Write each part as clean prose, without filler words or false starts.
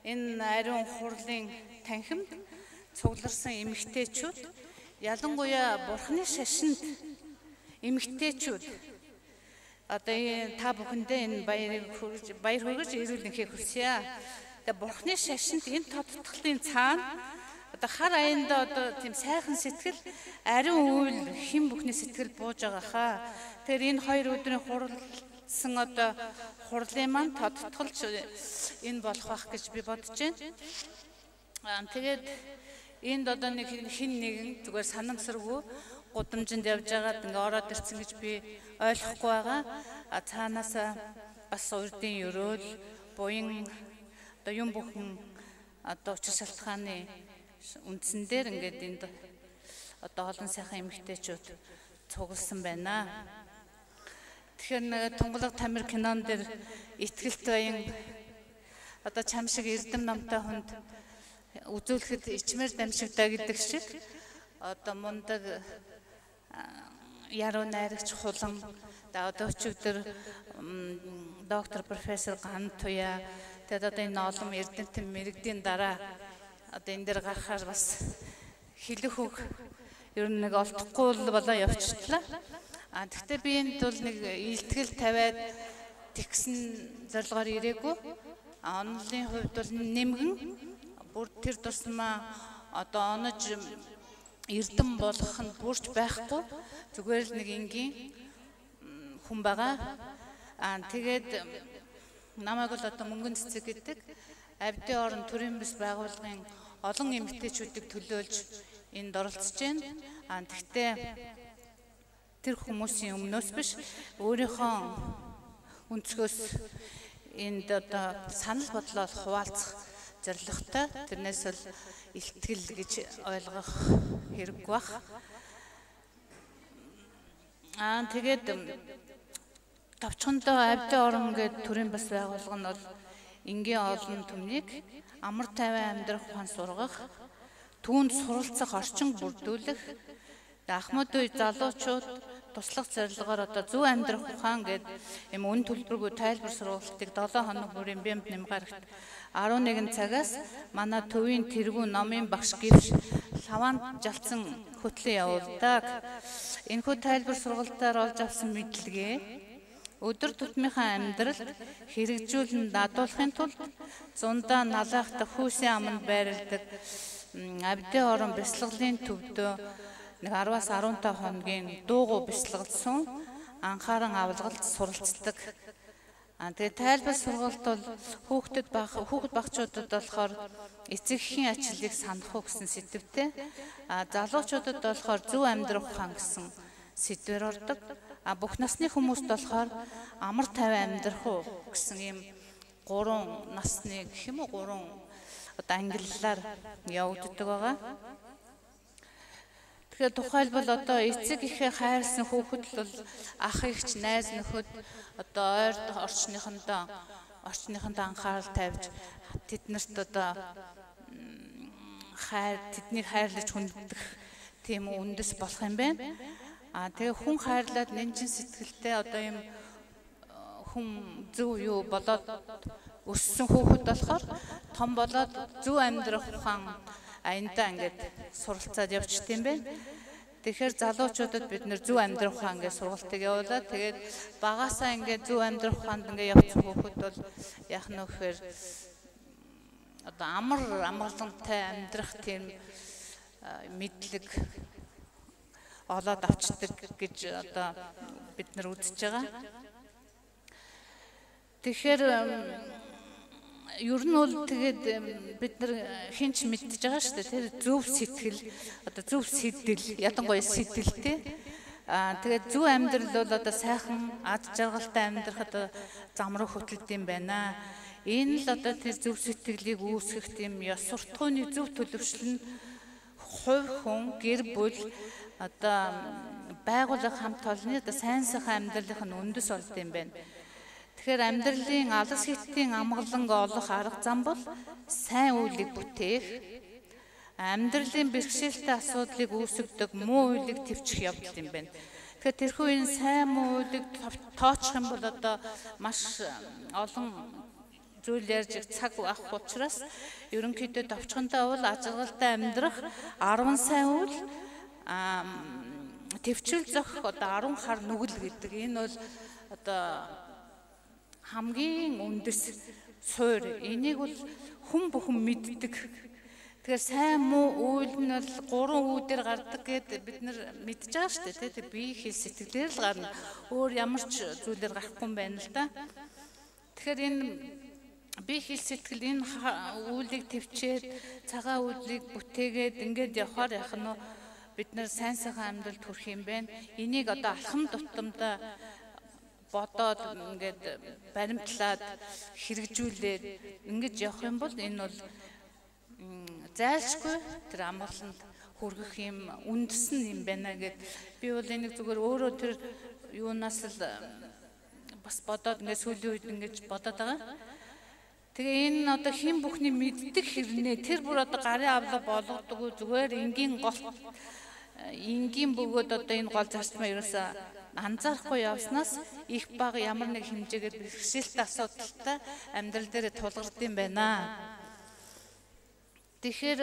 энэ ариун хурлын танхимд цугларсан эмэгтэйчүүд ялангуяа Бурхны шашинд эмэгтэйчүүд одоо та бүхэндээ энэ баяр хүргэж ирүүлнэхийг хүсье. Тэгээ Бурхны шашинд энэ тодтголын цаана одоо хар аяндаа одоо тийм сайхан сэтгэл ариун үйл хэн бүхний сэтгэл бууж байгаа хаа. Тэгэхээр энэ хоёр өдрийн хурлсан одоо хурлын маань тодтголж энэ болох байх гэж би бодож байна. Тэгээд энд одоо нэг хин нэгэн зүгээр санамсаргүй гудамжинд явж байгаад ингээ ороод ирсэн гэж би ойлгохгүй байгаа. Цаанаасаа бас урдын өрөөл буян одоо юм бүхэн одоо учир шалтгааны үндсэн дээр ингээд энд одоо олон сайхан эмэгтэйчүүд цугласан байна. Тэгэхээр нэг Тунгалаг Тамир кинон дээр итгэлт баян одоо чам шиг эрдэм намтай хүнд үзүүлэхэд ичмэр дамжигдаа гэдэг шиг одоо мундаг яруу найрагч хулан одоо өчигдөр доктор профессор Ган Туя тэгээд одоо энэ олон эрдэмтэн мэрэгдийн дараа одоо энэ дээр гарахаар бас хэлэх үг ер нь нэг олдохгүй болоо явчихлаа. Гэхдээ би энд бол нэг илтгэл тавиад тэгсэн зорилгоор ирээгүй. Онолын хувьд бол нэмгэн бүр тэр тусмаа одоо онож эрдэм болох нь бүрч байхгүй. Зүгээр л нэг энгийн хүн байгаа. Тэгээд намайг бол одоо мөнгөн цэцэг гэдэг Авдын орон төрийн бас байгууллагын олон эмэгтэйчүүдийг төлөөлж энд оролцож байна. Тэгтээ тэр хүмүүсийн өмнөөс биш өөрийнхөө өнцгөөс энд одоо санал бодлоо хуваалцах зорилготой. Тэрнээс л илтгэл гэж ойлгох хэрэггүй бах. Тэгээд товчхондоо Авдын орон гэдэг төрийн бас байгууллага нь бол энгийн олон түмнийг амар тайван амьдрах ухаан сургах, түүнд суралцах орчин бүрдүүлэх, ахмад үе залуучууд туслах зорилгоор одоо зөв амьдрах ухаан гэдэг юм үн төлбөргүй тайлбар сургалтыг 7 хоног бүрийн бямд нэмгарагт 11 цагаас манай төвийн тэргүү номын багш гівш лаванд жалцсан хөтлөн явуулдаг. Энэхүү тайлбар сургалтаар олж авсан мэдлэгээ өдөр тутмынхаа амьдралд хэрэгжүүлэн дадуулахын тулд зундаа налаахта хүүсийн аманд байрладаг Авдын орон бяцлаглалын төвдөө нэг 10-аас 15 хоногийн дуугу бяцлаглсан анхааран авалгалт суралцдаг. Тэгээд тайлбар сургалт бол хүүхэд багчуудад болохоор эцэгхийн ачлалыг санах уу гэсэн сэдвтэй. Залуучуудад болохоор зөв амьдрах ухаан гэсэн сэдвээр ордог. Бүх насны хүмүүст болохоор амар тайван амьдрах уу гэсэн ийм 3 насны гэх юм уу 3 одоо ангиллаар явагддаг байгаа. Тэгэхээр тухайлбал одоо эцэг ихээ хайрлсан хүүхэд бол ах эгч найз нөхөд одоо ойр орчныхондоо анхаарал тавьж тэднэрт одоо тэднийг хайрлаж хүндэх тийм үндэс болох юм байна. Тэгээ хүн хайрлаад нэнжин сэтгэлтэй одоо юм хүн зөв юу болоод өссөн хүүхэд болохоор том болоод зөв амьдрах ухаан аяндаа ингээд суралцаад явчихд юм байна. Тэгэхээр залуучуудад бид нэр зөв амьдрах ухаан ингээд сургалтыг явуулаад тэгээд багаасаа ингээд зөв амьдрах ухаанд ингээд явцсан хүүхэд бол яах нь вэ гэхээр одоо амгалантай амьдрах тийм мэдлэг олоод авчдаг гэж одоо бид нар үзэж байгаа. Тэгэхээр ер нь бол тэгээд бид нар хинч мэдж байгаа шүү дээ. Тэр зөв сэтгэл одоо зөв сэтэл ядангуяа сэтэлтэй. Тэгээд зөв амьдрал бол одоо сайхан ад жаргалтай амьдрах одоо зам руу хөтөлд юм байна. Энэ л одоо тэр зөв сэтгэлийг үүсгэх тийм ёс суртахууны зөв төлөвшлөл нь хувь хүн гэр бүл одоо байгууллага хамт олонны одоо сайн сайхан амьдралын үндэс болд юм байна. Тэгэхээр амьдралын алс хиттийн амгаланг олох арга зам бол сайн үйлийг бүтээх, амьдралын бэрхшээлтэй асуудлыг үүсгдэг муу үйлийг төвчих явдал юм байна. Тэгэхээр тэрхүү энэ сайн муу үйлийг тооцох юм бол одоо маш олон зүйл ярьж цаг авах учраас ерөнхийдөө товчхонтой бол ажиглалтай амьдрах 10 сайн үйл төвчл зөх одоо 10 хар нүгэл гэдэг энэ бол одоо хамгийн үндэс суур. Энийг бол хүн бүхэн мэддэг. Тэгэхээр сайн муу үйл нь бол 3 үүдээр гардаг гэд бид нар мэдж байгаа шүү дээ. Тэ бие хэл сэтгэлээр л гарна. Өөр ямар ч зүйлээр гарахгүй юм байна л да. Тэгэхээр энэ бие хэл сэтгэл энэ үйлийг төвчээд цагаан үйлийг бүтээгээд ингээд явахаар яах нь бид нар сайн сайхан амьдралд хүрэх юм байна. Энийг одоо алхам тутамдаа бодоод ингээд баримтлаад хэрэгжүүлээд ингэж явах юм бол энэ бол зайлшгүй тэр амгаланд хүргэх юм үндэс нь юм байна гэд би бол энийг зүгээр өөрөө тэр юунаас л бас бодоод ингээд сүүлийн үед ингэж бодоод байгаа. Тэгээ энэ одоо хэн бүхний мэддэг хэрнээ тэр бүр одоо гарын авлага болгодоггүй зүгээр энгийн бөгөөд одоо энэ гол зарчмаа ерөөсөө анзаарахгүй явснаас их бага ямар нэг хэмжээгээр бэрхшээлтэй асуудалтай амьдрал дээр тулгард юм байна. Тэгэхээр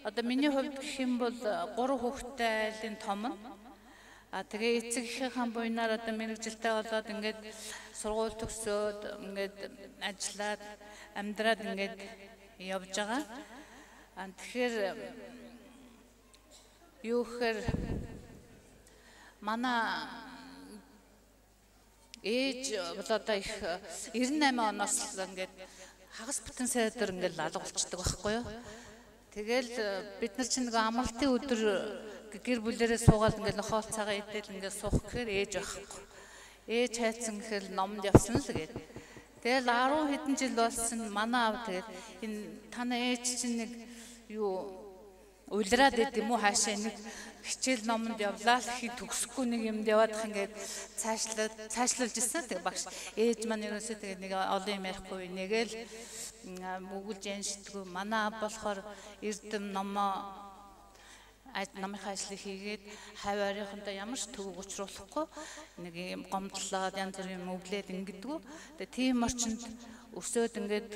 одоо миний хувьд гэх юм бол 3 хүүхэдтэй айлын том нь. Тэгээ эцэгийнхээ буйнаар одоо мэрэгжилтэй болоод ингээд сургууль төгсөөд ингээд ажиллаад амьдраад ингээд явж байгаа. Тэгэхээр юу гэхээр манай ээж бол одоо их 98 оноос л ингээд хагас бүтэн сайдар ингээд алга болчихдог байхгүй юу. Тэгэл бид нар чинь нэг амралтын өдөр гэр бүлэрээ суугаад ингээд нохол цагаан идэл ингээд суух гэхээр ээж байхгүй. Ээж хайцсан гэхээр номд явсан л гээд. Тэгэл 10 хэдэн жил болсон манай аав тэгээд энэ таны ээж чинь нэг юу улираад идэм үү хаашаа нэг хичээл номонд явлаа л хий төгсөхгүй нэг юмд яваад их ингээд цаашлуулж ирсэн. Тэгээ багш ээж маань ерөөсөө тэгээ нэг олон юм ярихгүй нэгэл мөгөлж яншдгүй манай болохоор эрдэм намынхаа ажлыг хийгээд хаваарийнхантай ямар ч төвөг учруулахгүй нэг юм гомдлоод янз бүрийн өвлээд ингэдэггүй. Тэгээ тийм орчинд өсөөд ингээд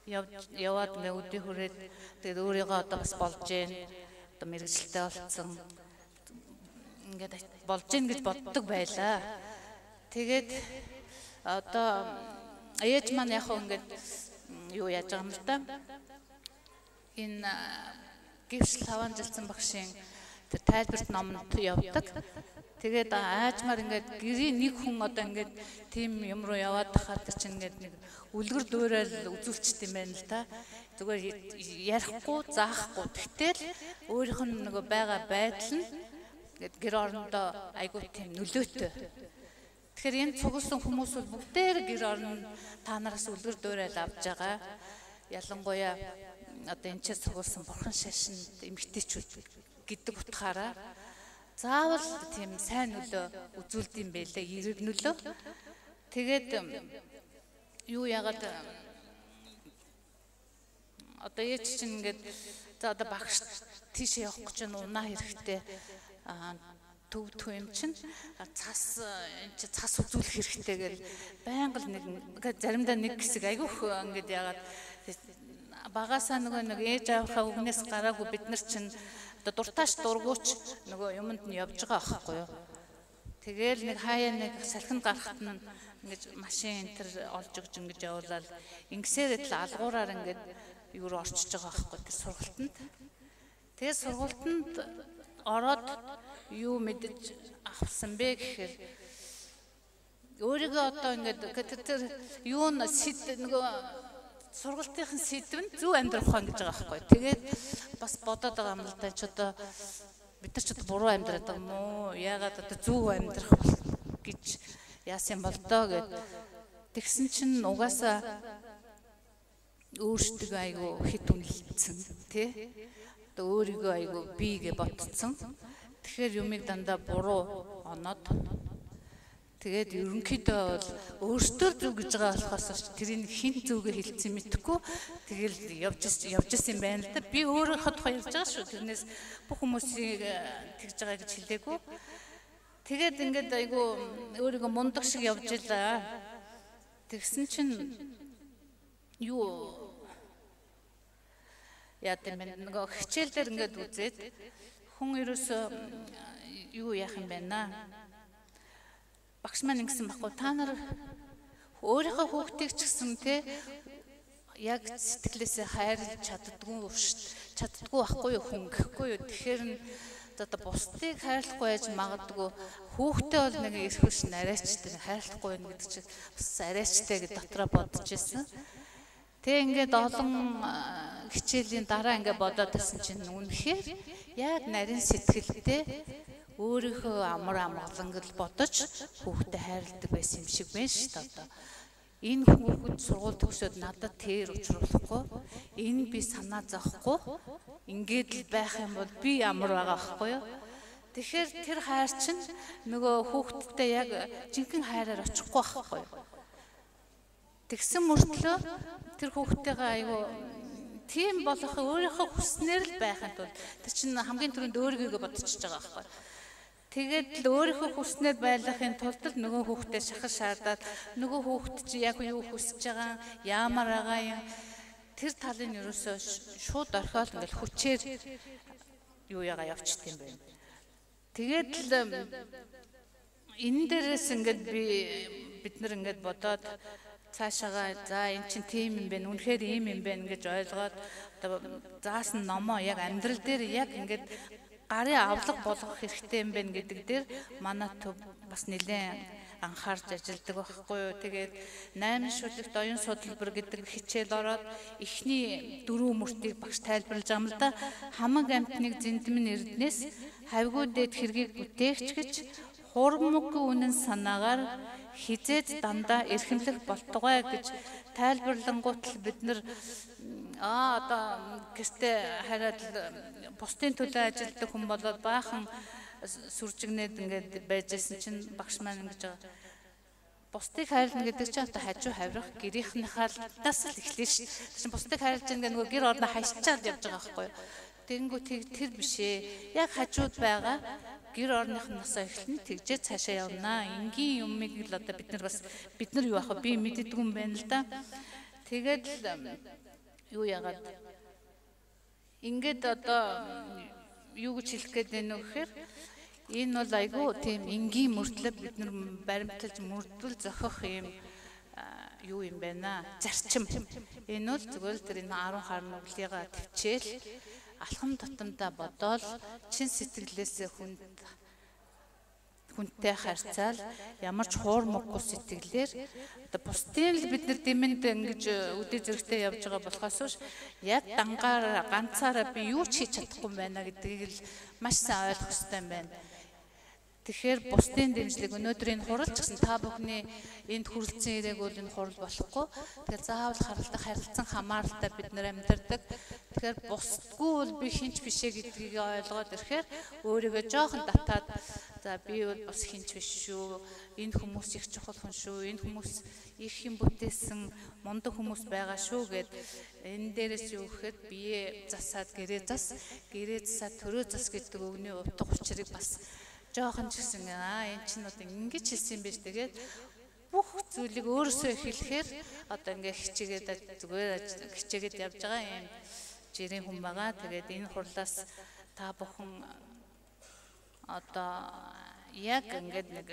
яваад ингээ өдөө хүрээд тэгээд өөрийгөө одоо бас болж гэн одоо мэрэгчлээ болсон ингээд болж гэн гэж боддог байлаа. Тэгээд одоо ээж маань яг ингээд юу яаж байгаа юм л да. Энэ гівшил хаваанжилсан багшийн тэр тайлбарт номонд явдаг. Тэгээд аажмаар ингээд гэрийн нэг хүн одоо ингээд тийм юм руу яваад тахаар чинь ингээд нэг үлгэр дуурайл үзүүлчихдээ юм байна л та. Зүгээр ярихгүй, заахгүй. Тэгтэл өөрийнх нь нөгөө байгаа байдал нь ингээд гэр орондоо айгүй тийм нөлөөтэй. Тэгэхээр энэ цугласан хүмүүс бол бүгдээр гэр орон та нараас үлгэр дуурайл авж байгаа. Ялангуяа одоо энэ ч цугласан бурхан шашин эмгтээчүүд гэдэг утгаараа заавал тийм сайн нөлөө үзүүлд юм байлээ, эрэг нөлөө. Тэгээд юу яагаад одоо ээж чинь ингээд за одоо багш тийш явах гэж унаа хэрэгтэй төв юм чинь цас үзүүлэх хэрэгтэй гэл байнга л нэг заримдаа нэг хэсэг айгүйх ингээд яагаад багасаа нэг ээж аавынхаа үгнээс гараагүй бид нар чинь одоо дуртааш дургууч нөгөө юмд нь явж байгаа байхгүй юу. Тэгээл нэг хаяа нэг салхинд гарахт нь ингэж машин энтер олж өгч ингэж явуулаад ингэсээр л алгуураар ингэж юу руу орчиж байгаа байхгүй тэр сургалтанд. Тэгээд сургалтанд ороод юу мэдэж авсан бэ гэхээр өөрийгөө одоо ингэж тэр юу нөгөө сургалтын сэдв нь зөв амьдрах ухаан гэж байгаа байхгүй. Тэгээд бас бодоод байгаа юм л да ч одоо бид нар ч одоо буруу амьдраад байгаа юм уу? Яагаад одоо зөв амьдрах гэж яасан бол доо гэд тэгсэн чинь угаасаа өөртөө айгу хит үнэлсэн тий. Одоо өөрийгөө айгу би гэж ботцсон. Тэгэхээр юмыг дандаа буруу оноод тэгээд ерөнхийдөө бол өөртөө зөв гэж байгаа болохоос тэрийг хин зөвгөө хэлсэн мэдэхгүй тэгэл явж исэн байна л да. Би өөрийнхөө тухай ярьж байгаа шүү. Тэрнээс бүх хүмүүсийг тэгж байгаа гэж хэлээгүй. Тэгээд ингээд айгу өөрийгөө мундаг шиг явж илаа. Тэгсэн чинь юу яа гэмээр нөгөө хичээл дээр ингээд үзээд хүн ерөөсөө юу яах юм бэ наа. Багш маань ингэсэн баггүй та нар өөрийнхөө хүүхдийг ч гэсэн те яг сэтгэлээсээ хайрлаж чаддгүй байхгүй юу хүн гэхгүй юу. Тэгэхээр нь одоо бусдыг хайрлахгүй байж магадгүй хүүхдээ бол нэг эрхвш нарайчтай хайрлахгүй юм гэдэг чинь бас арайчтай гэж дотроо бодож ирсэн. Тэг ингээд олон хичээлийн дараа ингээд бодоод байсан чинь үнэхээр яг нарийн сэтгэлдээ өөрийнхөө амар амгалангал бодож хүүхдээ хайрладаг байсан юм шиг байна шүү дээ одоо. Энэ хүүхэд сургууль төгсөөд надад тэр учруулахгүй, энэ би санаа зовхгүй, ингээд л байх юм бол би ямар байгаа байхгүй юу? Тэгэхээр тэр хайр чинь нөгөө хүүхэдтэй яг жинхэнэ хайраар очихгүй байхгүй юу? Тэгсэн мөртлөө тэр хүүхдтэйгээ айгүй тийм болох өөрийнхөө хүснээр л байхын тулд тэр чинь хамгийн түрүүнд өөрийгөө бодчихж байгаа байхгүй юу? Тэгээд л өөрийнхөө хүснээр байлгахын тулд л нөгөө хүүхдэд шахаж шаардаад нөгөө хүүхд чи яг юу хүсэж байгаа яамаар байгаа юм тэр талын ерөөсөө шууд орхиол ингээл хүчээр юу яага явчихд юм байна. Тэгээд л энэ дээрээс ингээд бид нар ингээд бодоод цаашаага за эн чин тийм юм байна үнэхээр ийм юм байна гэж ойлгоод одоо заасан номоо яг амьдрал дээр яг ингээд гарын авлага болгох хэрэгтэй юм байна гэдэг дээр манай төв бас нэлээд анхаарч ажилладаг байхгүй юу. Тэгээд 8 шүлэгт оюун судалбар гэдэг хичээл ороод эхний 4 мөртийг багш тайлбарлаж байгаа юм л да. Хамаг амтныг зэндмэн эрдэнэс хавьгүй дээд хэргийг бүтээгч гэж хурмөг үнэн санаагаар хизээд дандаа эрхэмлэх болтугай гэж тайлбарлангуут л бид нар одоо гэртээ хараад бусдын төлөө ажилладаг хүн болоод баахан сүржигнээд ингээд байжсэн чинь багш маань ингэж байгаа. Бусдыг хайрлна гэдэг чинь одоо хажуу хаврах гэрийнхнийхээс л эхлэв шүү. Тэгсэн бусдыг хайрлаж байгаа нөгөө гэр орно хашчаад явж байгаа байхгүй юу. Тэгэнгүү тэр биш ээ. Яг хажууд байгаа гэр орныхноос эхлэн тэгжээ цаашаа явнаа. Энгийн юмыг л одоо бид нар юу аах би мэддэг юм байна л да. Тэгээд л юу яагаад ингээд одоо юу гэж хэлэх гээд байна вэ гэхээр энэ бол айгүй тийм энгийн мөртлөг бид нар баримталж мөрдөл зохих юм юу юм байна зарчим. Энэ бол зүгээр л тэр энэ 10 хар нүглийгээ төвчээл алхам тутамдаа бодоол чин сэтгэлээсээ хүнтэй харьцаал ямар ч хуурмаггүй сэтгэлээр одоо бусдын л бид нар дэмэнд ингэж үдээ зэрэгтэй явж байгаа болохоос биш яг дангаар ганцаараа би юу ч хийж чадахгүй юм байна гэдгийг л маш сайн ойлгох хэрэгтэй юм байна. Тэгэхээр бусдын дэмжлэг өнөөдөр энэ хурал ч гэсэн та бүхний энд хүрэлцэн ирээг бол энэ хурал болохгүй. Тэгэхээр заавал харилцан хамааралтай бид нар амьдардаг. Тэгэхээр бусдгүй бол би хинч бишээ гэдгийг ойлгоод ирэхээр өөрийгөө жоохон татаад за би бол бас хинч биш шүү. Энэ хүмүүс их чухал хүн шүү. Энэ хүмүүс их юм бүтээсэн мундаг хүмүүс байгаа шүү гэд энэ дээрээс юу гэхэд бие засаад гэрээ засаад төрөө зас гэдэг өгний утга учирыг бас жоохон ч гэсэн энэ чинь одоо ингэж хэлсэн юм биш тэгээд бүх зүйлийг өөрөөсөө эхлэхээр одоо ингээ хичээгээд явж байгаа юм жирийн хүн байгаа. Тэгээд энэ хурлаас та бүхэн одоо яг ингээд нэг